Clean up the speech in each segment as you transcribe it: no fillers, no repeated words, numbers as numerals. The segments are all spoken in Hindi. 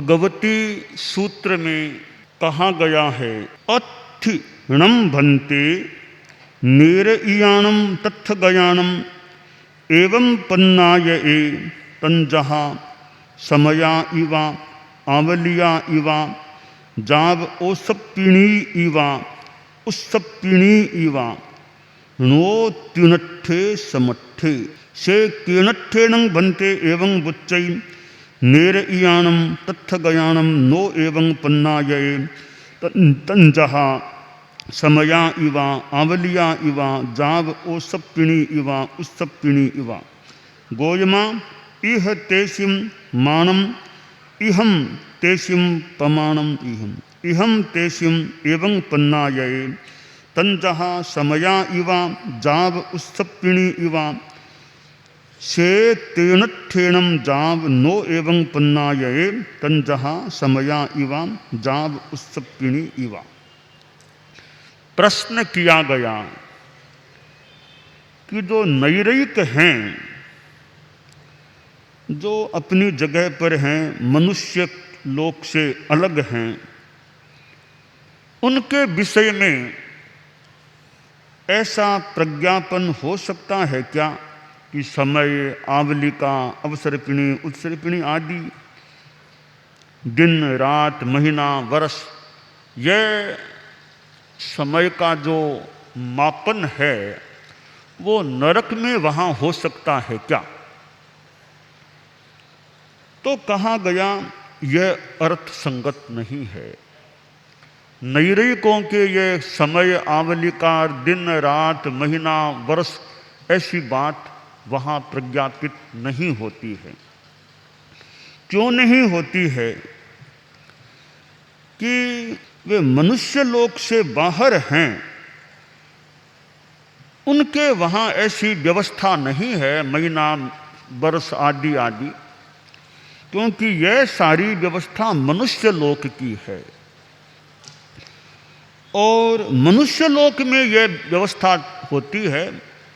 भगवती सूत्र में कहा गया है, अत्थिणम भन्ते नेरईयाणम तत्थ गयाणम एवं पन्नायए तंजहा समया इवा आवलिया इवा जाव ओसप्पिणी इवा उस्सप्पिणी इवा नो त्युनट्ठे समट्ठे से केनट्ठेनं भन्ते एवं बुच्चै नेरईयाणम तत्थ गयाणम नो एवं पन्नायए तंजहा समया इवा आवलिया इवा जाव ओसप्पिणी इवा उस्सप्पिणी इवा गोयमा इह तेसिम मानम इहम तेसिम पमाणम इहम तेसिम एवं पन्नायए तंजहा समया इवा जाव उस्सप्पिणी इवा से तेनट्ठेणम जाव नो एवं पन्नायए तंजहा समया इवा जाव उस्सप्पिणी इवा। प्रश्न किया गया कि जो नैरयिक हैं, जो अपनी जगह पर हैं, मनुष्य लोक से अलग हैं, उनके विषय में ऐसा प्रज्ञापन हो सकता है क्या कि समय, आवलिका, अवसर्पिणी, उत्सर्पिणी आदि, दिन, रात, महीना, वर्ष, यह समय का जो मापन है वो नरक में वहाँ हो सकता है क्या? तो कहा गया यह अर्थ संगत नहीं है। नैरयिकों के ये समय, आवलिका, दिन, रात, महीना, वर्ष, ऐसी बात वहाँ प्रज्ञापित नहीं होती है। क्यों नहीं होती है? कि वे मनुष्य लोक से बाहर हैं, उनके वहाँ ऐसी व्यवस्था नहीं है, महीना, वर्ष आदि आदि, क्योंकि यह सारी व्यवस्था मनुष्य लोक की है। और मनुष्य लोक में यह व्यवस्था होती है,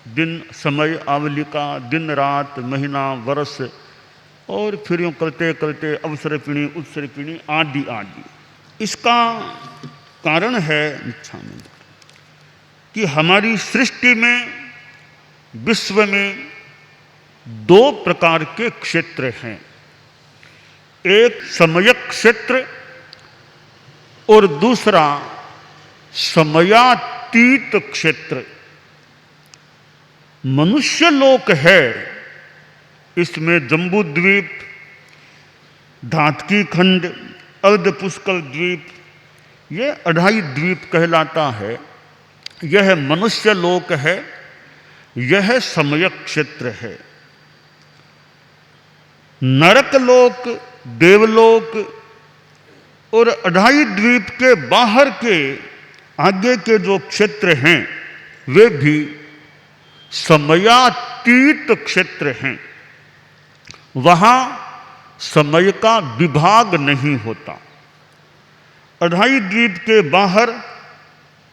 दिन, समय, आवलिका, दिन, रात, महीना, वर्ष, और फिर यूँ करते करते अवसर्पिणी, उत्सर्पिणी आदि आदि। इसका कारण है कि हमारी सृष्टि में, विश्व में दो प्रकार के क्षेत्र हैं। एक समयक क्षेत्र और दूसरा समयातीत क्षेत्र। मनुष्य लोक है, इसमें जम्बू द्वीप, धातकी खंड, अर्ध पुष्कर द्वीप, ये 2.5 द्वीप कहलाता है। यह मनुष्य लोक है, यह समयक क्षेत्र है। नरक लोक, देवलोक और 2.5 द्वीप के बाहर के आगे के जो क्षेत्र हैं वे भी समयातीत क्षेत्र हैं। वहाँ समय का विभाग नहीं होता। 2.5 द्वीप के बाहर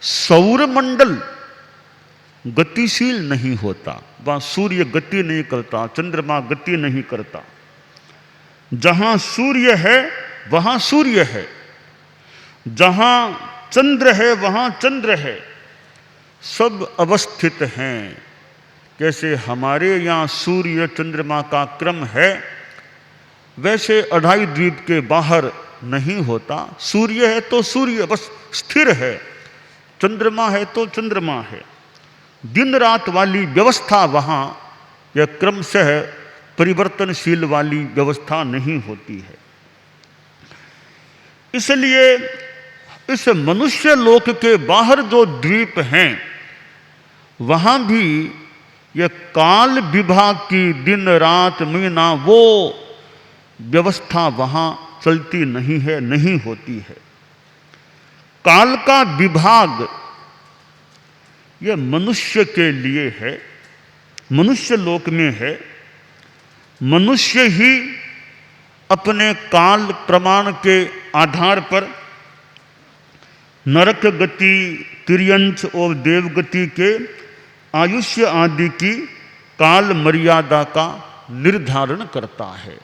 सौरमंडल गतिशील नहीं होता, वहाँ सूर्य गति नहीं करता, चंद्रमा गति नहीं करता। जहाँ सूर्य है वहाँ सूर्य है, जहाँ चंद्र है वहाँ चंद्र है, सब अवस्थित हैं। कैसे हमारे यहाँ सूर्य चंद्रमा का क्रम है, वैसे 2.5 द्वीप के बाहर नहीं होता। सूर्य है तो सूर्य बस स्थिर है, चंद्रमा है तो चंद्रमा है। दिन रात वाली व्यवस्था वहाँ यह क्रमशः परिवर्तनशील वाली व्यवस्था नहीं होती है। इसलिए इस मनुष्य लोक के बाहर जो द्वीप हैं वहाँ भी यह काल विभाग की दिन रात महीना वो व्यवस्था वहाँ चलती नहीं है, नहीं होती है। काल का विभाग यह मनुष्य के लिए है, मनुष्य लोक में है। मनुष्य ही अपने काल प्रमाण के आधार पर नरक गति, तिर्यंच और देवगति के आयुष्य आदि की काल मर्यादा का निर्धारण करता है।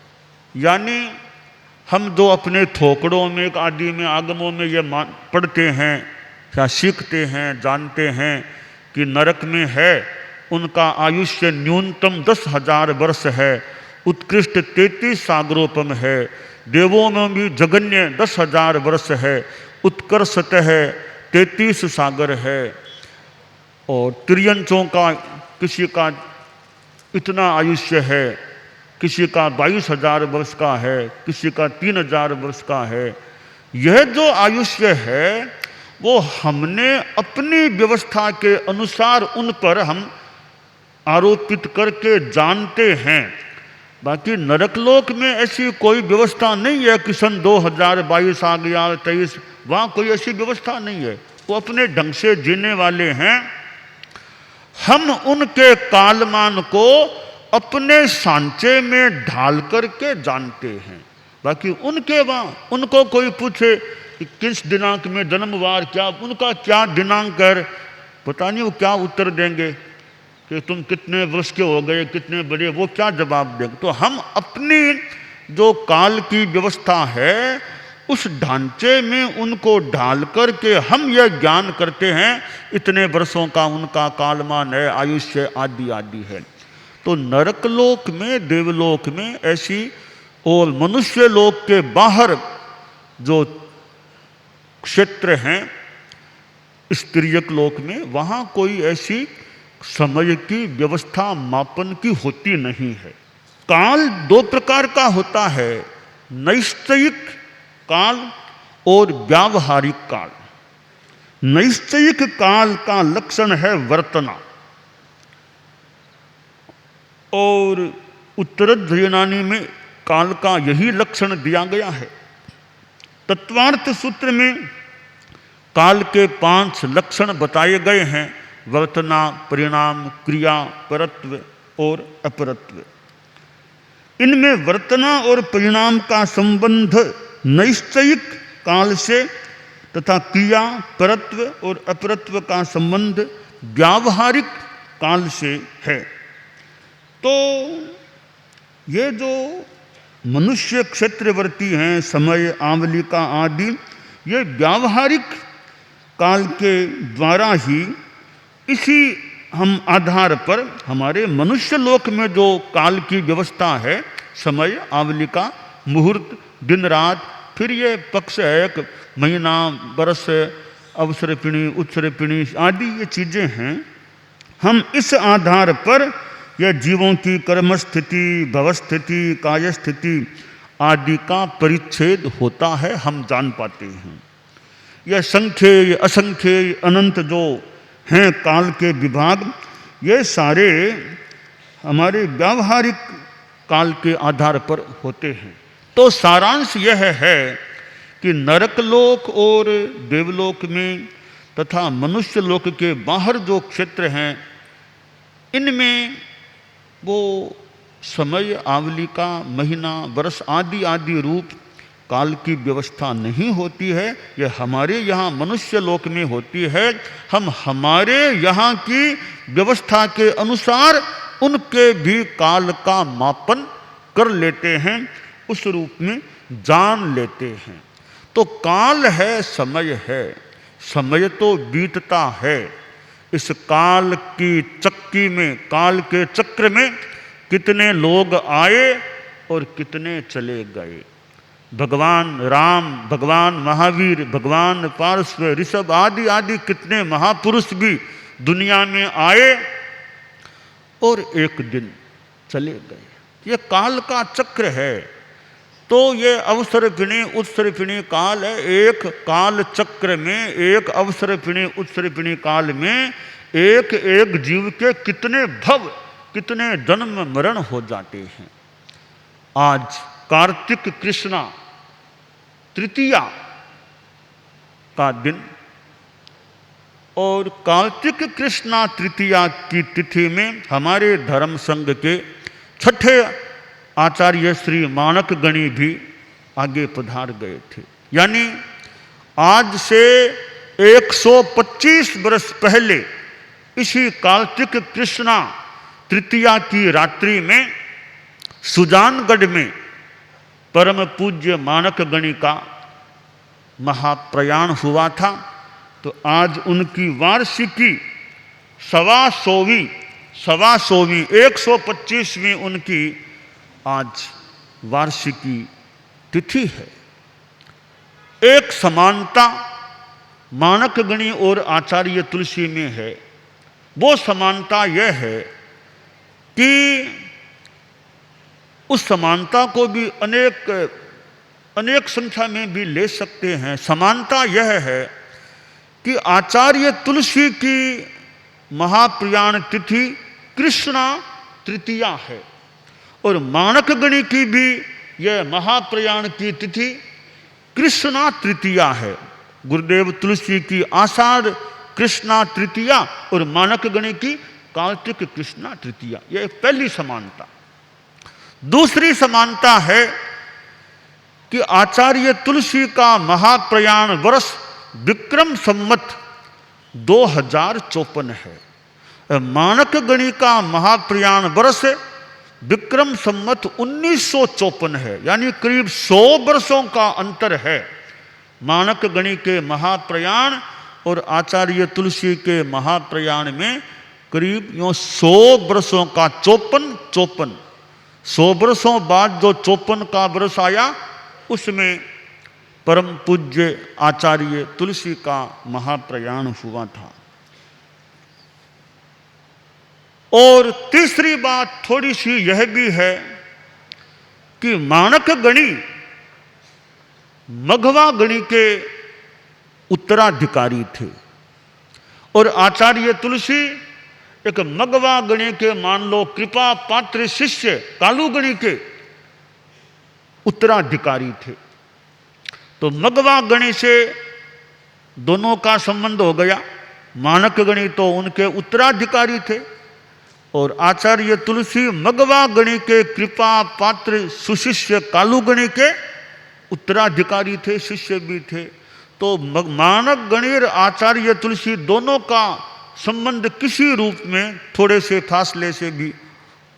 यानी हम जो अपने थोकड़ों में आदि में आगमों में ये पढ़ते हैं या सीखते हैं, जानते हैं कि नरक में है, उनका आयुष्य न्यूनतम 10,000 वर्ष है, उत्कृष्ट 33 सागरोपम है, देवों में भी जघन्य 10,000 वर्ष है, उत्कर्षतः 33 सागर है, और त्रियंचों का किसी का इतना आयुष्य है, किसी का 22,000 वर्ष का है, किसी का 3,000 वर्ष का है। यह जो आयुष्य है वो हमने अपनी व्यवस्था के अनुसार उन पर हम आरोपित करके जानते हैं। बाकी नरकलोक में ऐसी कोई व्यवस्था नहीं है कि सन 2022 आ गया 23, वहाँ कोई ऐसी व्यवस्था नहीं है। वो अपने ढंग से जीने वाले हैं। हम उनके कालमान को अपने सांचे में ढाल करके जानते हैं। बाकी उनके वहाँ उनको कोई पूछे कि किस दिनांक में जन्मवार, क्या उनका क्या दिनांक है, पता नहीं वो क्या उत्तर देंगे कि तुम कितने वर्ष के हो गए, कितने बड़े, वो क्या जवाब देंगे। तो हम अपनी जो काल की व्यवस्था है उस ढांचे में उनको ढाल करके हम यह ज्ञान करते हैं इतने वर्षों का उनका कालमान है, आयुष्य आदि आदि है। तो नरकलोक में, देवलोक में ऐसी, और मनुष्य लोक के बाहर जो क्षेत्र हैं स्त्रीयक लोक में, वहाँ कोई ऐसी समय की व्यवस्था मापन की होती नहीं है। काल 2 प्रकार का होता है, नैश्चयिक काल और व्यावहारिक काल। नैश्चयिक काल का लक्षण है वर्तना, और उत्तरध यूनानी में काल का यही लक्षण दिया गया है। तत्वार्थ सूत्र में काल के 5 लक्षण बताए गए हैं, वर्तना, परिणाम, क्रिया, परत्व और अपरत्व। इनमें वर्तना और परिणाम का संबंध नैश्चयिक काल से तथा क्रिया, परत्व और अपरत्व का संबंध व्यावहारिक काल से है। तो ये जो मनुष्य क्षेत्रवर्ती हैं, समय, आवलिका आदि, ये व्यावहारिक काल के द्वारा ही, इसी हम आधार पर हमारे मनुष्य लोक में जो काल की व्यवस्था है, समय, आवलिका, मुहूर्त, दिन रात, फिर ये पक्ष है, एक महीना, वर्ष, अवसरपिणी, उत्सरपिणी आदि ये चीज़ें हैं। हम इस आधार पर यह जीवों की कर्म स्थिति, भवस्थिति, काय स्थिति आदि का परिच्छेद होता है, हम जान पाते हैं। यह संख्य, असंख्य, अनंत जो हैं काल के विभाग, ये सारे हमारे व्यावहारिक काल के आधार पर होते हैं। तो सारांश यह है कि नरकलोक और देवलोक में तथा मनुष्य लोक के बाहर जो क्षेत्र हैं, इनमें वो समय, आवलिका, महीना, वर्ष आदि आदि रूप काल की व्यवस्था नहीं होती है। यह हमारे यहाँ मनुष्य लोक में होती है। हम हमारे यहाँ की व्यवस्था के अनुसार उनके भी काल का मापन कर लेते हैं, उस रूप में जान लेते हैं। तो काल है, समय है, समय तो बीतता है। इस काल की चक्की में, काल के चक्र में कितने लोग आए और कितने चले गए। भगवान राम, भगवान महावीर, भगवान पार्श्व, ऋषभ आदि आदि कितने महापुरुष भी दुनिया में आए और एक दिन चले गए। ये काल का चक्र है। तो ये अवसरपिणी उत्सरपिणी काल है। एक काल चक्र में, एक अवसरपिणी उत्सरपिणी काल में एक एक जीव के कितने भव, कितने जन्म मरण हो जाते हैं। आज कार्तिक कृष्णा तृतीया का दिन, और कार्तिक कृष्णा तृतीया की तिथि में हमारे धर्म संघ के 6ठे आचार्य श्री मानक गणी भी आगे पधार गए थे। यानी आज से 125 वर्ष पहले इसी कार्तिक कृष्णा तृतीया की रात्रि में सुजानगढ़ में परम पूज्य मानक गणी का महाप्रयाण हुआ था। तो आज उनकी वार्षिकी 125वीं 125वीं उनकी आज वार्षिकी तिथि है। एक समानता मानक गणी और आचार्य तुलसी में है। वो समानता यह है कि उस समानता को भी अनेक संख्या में भी ले सकते हैं। समानता यह है कि आचार्य तुलसी की महाप्रयाण तिथि कृष्णा तृतीया है और मानक गणी की भी यह महाप्रयाण की तिथि कृष्णा तृतीया है। गुरुदेव तुलसी की आषाढ़ कृष्णा तृतीया और मानक गणी की कार्तिक कृष्णा तृतीया, यह पहली समानता। दूसरी समानता है कि आचार्य तुलसी का महाप्रयाण वर्ष विक्रम संवत 2054 है। मानक गणी का महाप्रयाण वर्ष विक्रम संवत 1954 है, यानी करीब 100 वर्षों का अंतर है मानक गणी के महाप्रयाण और आचार्य तुलसी के महाप्रयाण में। करीब 100 वर्षों का 54 100 वर्षों बाद जो 54 का वर्ष आया उसमें परम पूज्य आचार्य तुलसी का महाप्रयाण हुआ था। और तीसरी बात थोड़ी सी यह भी है कि मानक गणी मघवा गणी के उत्तराधिकारी थे और आचार्य तुलसी एक मघवा गणी के मान लो कृपा पात्र शिष्य कालू गणी के उत्तराधिकारी थे। तो मघवा गणी से दोनों का संबंध हो गया। मानक गणी तो उनके उत्तराधिकारी थे और आचार्य तुलसी मघवा गणी के कृपा पात्र सुशिष्य कालू गणी के उत्तराधिकारी थे, शिष्य भी थे। तो मानक गणी और आचार्य तुलसी दोनों का संबंध किसी रूप में थोड़े से फासले से भी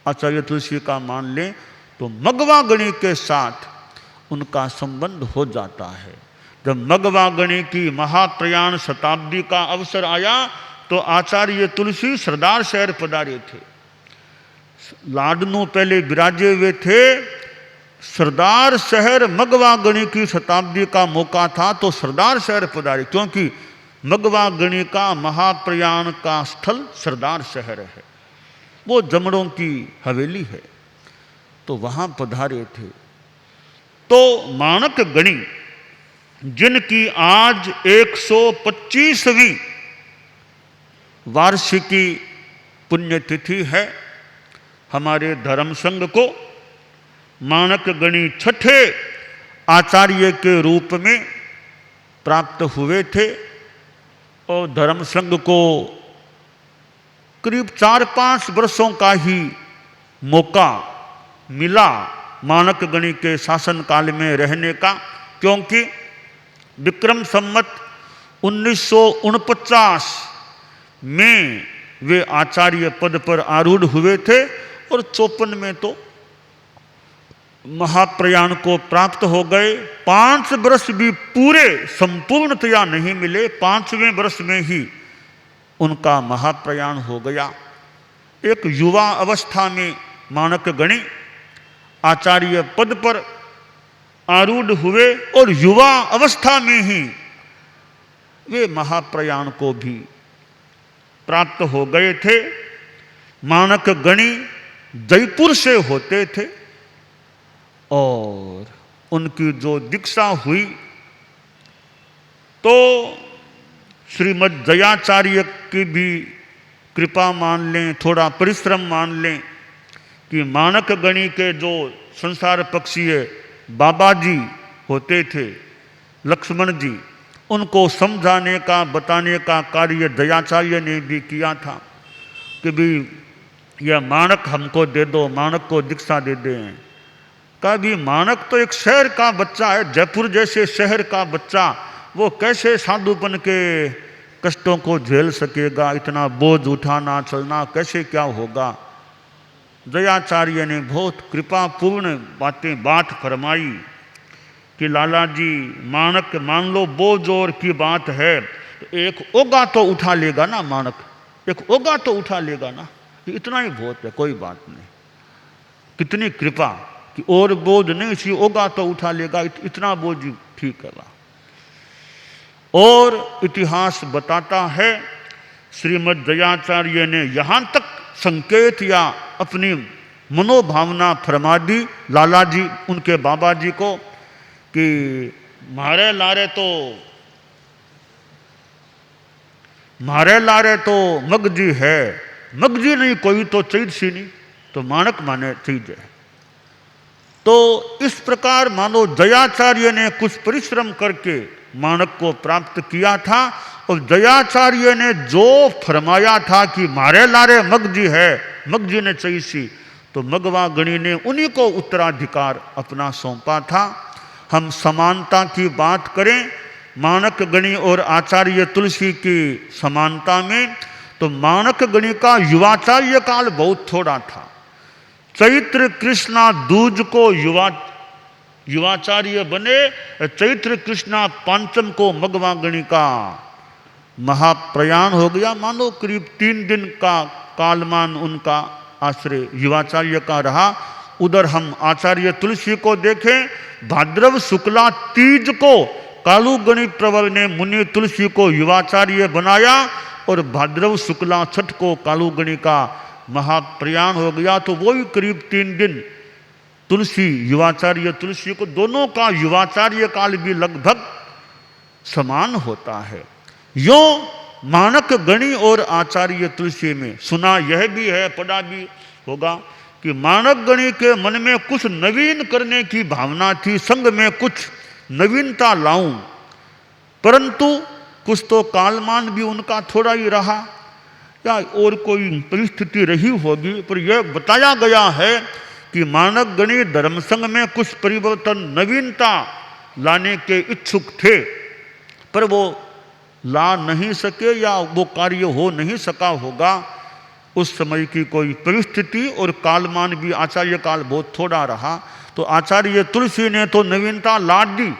आचार्य तुलसी का मान लें तो मघवा गणी के साथ उनका संबंध हो जाता है। जब मघवा गणी की महाप्रयाण शताब्दी का अवसर आया तो आचार्य तुलसी सरदार शहर पधारे थे। लाडनू पहले विराजे हुए थे। सरदार शहर मघवा गणी की शताब्दी का मौका था तो सरदार शहर पधारे, क्योंकि मघवा गणी का महाप्रयाण का स्थल सरदार शहर है, वो जमड़ों की हवेली है, तो वहां पधारे थे। तो मानक गणी जिनकी आज 125वीं वार्षिकी पुण्यतिथि है, हमारे धर्म संघ को मानक गणी छठे आचार्य के रूप में प्राप्त हुए थे और धर्म संघ को करीब 4-5 वर्षों का ही मौका मिला मानक गणी के शासन काल में रहने का, क्योंकि विक्रम संवत 1949 में वे आचार्य पद पर आरूढ़ हुए थे और 54 में तो महाप्रयाण को प्राप्त हो गए। 5 वर्ष भी पूरे संपूर्णतया नहीं मिले, 5वें वर्ष में ही उनका महाप्रयाण हो गया। एक युवा अवस्था में मानक गणी आचार्य पद पर आरूढ़ हुए और युवा अवस्था में ही वे महाप्रयाण को भी प्राप्त हो गए थे। मानक गणी जयपुर से होते थे और उनकी जो दीक्षा हुई तो श्रीमद् जयाचार्य की भी कृपा मान लें, थोड़ा परिश्रम मान लें कि मानक गणी के जो संसार पक्षीय बाबा जी होते थे लक्ष्मण जी, उनको समझाने का बताने का कार्य दयाचार्य ने भी किया था कि भी यह मानक हमको दे दो, मानक को दीक्षा दे दें। कहा भी मानक तो एक शहर का बच्चा है, जयपुर जैसे शहर का बच्चा, वो कैसे साधुपन के कष्टों को झेल सकेगा, इतना बोझ उठाना चलना कैसे क्या होगा। दयाचार्य ने बहुत कृपापूर्ण बात फरमाई कि लाला जी माणक मान लो वो जोर की बात है तो एक ओगा तो उठा लेगा ना, माणक एक ओगा तो उठा लेगा ना, इतना ही बहुत है, कोई बात नहीं। कितनी कृपा कि और बोझ नहीं, इसी ओगा तो उठा लेगा, इतना बोझ ठीक है। और इतिहास बताता है श्रीमद् दयाचार्य ने यहाँ तक संकेत या अपनी मनोभावना फरमा दी लाला जी उनके बाबा जी को कि मारे लारे तो मगजी है, मगजी नहीं कोई तो चीज सी नहीं, तो माणक माने चीज है। तो इस प्रकार मानो दयाचार्य ने कुछ परिश्रम करके माणक को प्राप्त किया था, और दयाचार्य ने जो फरमाया था कि मारे लारे मगजी है, मगजी ने चईसी, तो मगवा गणी ने उन्हीं को उत्तराधिकार अपना सौंपा था। हम समानता की बात करें माणक गणी और आचार्य तुलसी की समानता में, तो माणक गणी का युवाचार्य काल बहुत थोड़ा था। चैत्र कृष्णा दूज को युवाचार्य बने, चैत्र कृष्णा पंचम को मगवा गणी का महाप्रयाण हो गया। मानो करीब 3 दिन का कालमान उनका आश्रय युवाचार्य का रहा। उधर हम आचार्य तुलसी को देखें, भाद्रव शुक्ला तीज को कालू गणित प्रवर ने मुनि तुलसी को युवाचार्य बनाया, और भाद्रव शुक्ला छठ को कालू गणी का महाप्रयाण हो गया। तो वो ही करीब 3 दिन तुलसी युवाचार्य तुलसी को, दोनों का युवाचार्य काल भी लगभग समान होता है। यो माणक गणी और आचार्य तुलसी में सुना यह भी है, पढ़ा भी होगा कि माणक गणी के मन में कुछ नवीन करने की भावना थी, संग में कुछ नवीनता लाऊं, परंतु कुछ तो कालमान भी उनका थोड़ा ही रहा या और कोई परिस्थिति रही होगी, पर यह बताया गया है कि माणक गणी धर्म संघ में कुछ परिवर्तन नवीनता लाने के इच्छुक थे, पर वो ला नहीं सके या वो कार्य हो नहीं सका होगा। उस समय की कोई परिस्थिति और कालमान भी, आचार्य काल बहुत थोड़ा रहा, तो आचार्य तुलसी ने तो नवीनता ला दी,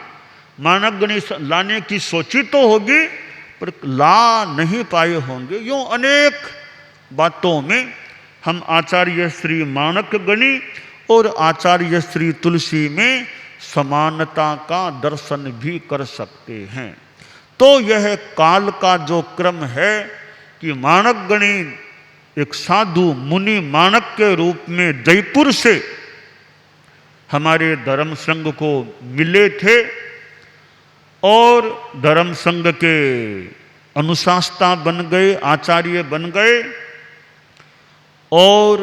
माणक गणी लाने की सोची तो होगी पर ला नहीं पाए होंगे। यूँ अनेक बातों में हम आचार्य श्री माणक गणी और आचार्य श्री तुलसी में समानता का दर्शन भी कर सकते हैं। तो यह काल का जो क्रम है कि माणक गणी एक साधु मुनि माणक के रूप में जयपुर से हमारे धर्म संघ को मिले थे, और धर्म संघ के अनुशासता बन गए, आचार्य बन गए, और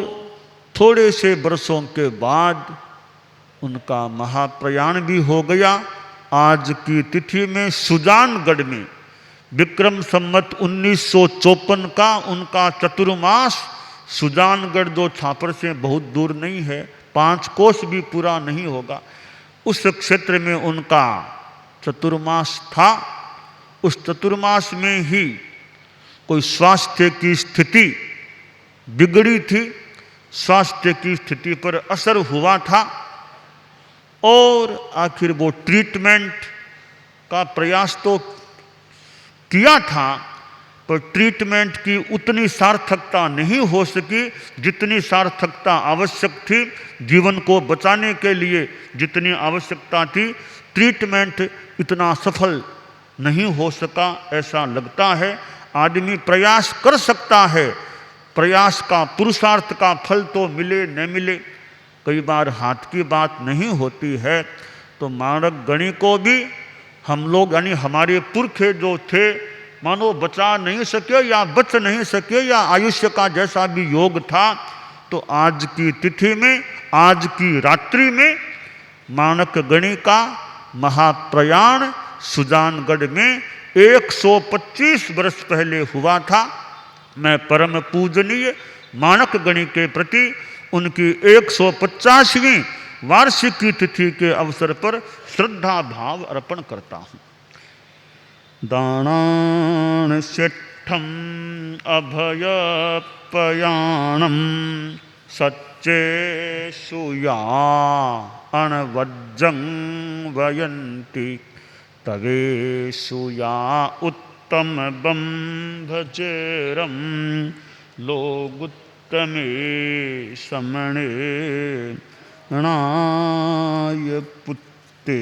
थोड़े से वर्षों के बाद उनका महाप्रयाण भी हो गया। आज की तिथि में सुजानगढ़ में विक्रम संवत 1954 का उनका चतुर्मास, सुजानगढ़ जो छापर से बहुत दूर नहीं है, 5 कोस भी पूरा नहीं होगा, उस क्षेत्र में उनका चतुर्मास था। उस चतुर्मास में ही कोई स्वास्थ्य की स्थिति बिगड़ी थी, स्वास्थ्य की स्थिति पर असर हुआ था, और आखिर वो ट्रीटमेंट का प्रयास तो किया था, पर ट्रीटमेंट की उतनी सार्थकता नहीं हो सकी जितनी सार्थकता आवश्यक थी। जीवन को बचाने के लिए जितनी आवश्यकता थी, ट्रीटमेंट इतना सफल नहीं हो सका, ऐसा लगता है। आदमी प्रयास कर सकता है, प्रयास का पुरुषार्थ का फल तो मिले न मिले, कई बार हाथ की बात नहीं होती है। तो माणक गणी को भी हम लोग यानी हमारे पुरखे जो थे, मानो बचा नहीं सके या बच नहीं सके या आयुष्य का जैसा भी योग था, तो आज की तिथि में, आज की रात्रि में माणक गणी का महाप्रयाण सुजानगढ़ में 125 वर्ष पहले हुआ था। मैं परम पूजनीय माणक गणी के प्रति उनकी 150वीं वार्षिकी तिथि के अवसर पर श्रद्धा भाव अर्पण करता हूँ। दानान शिष्ठम अभयपयाणम सच्चेषु या अणवज्रं वयन्ति तवेषु या उत्तमं भजेरं लोगुत्तमे समणे णाय पुत्ते।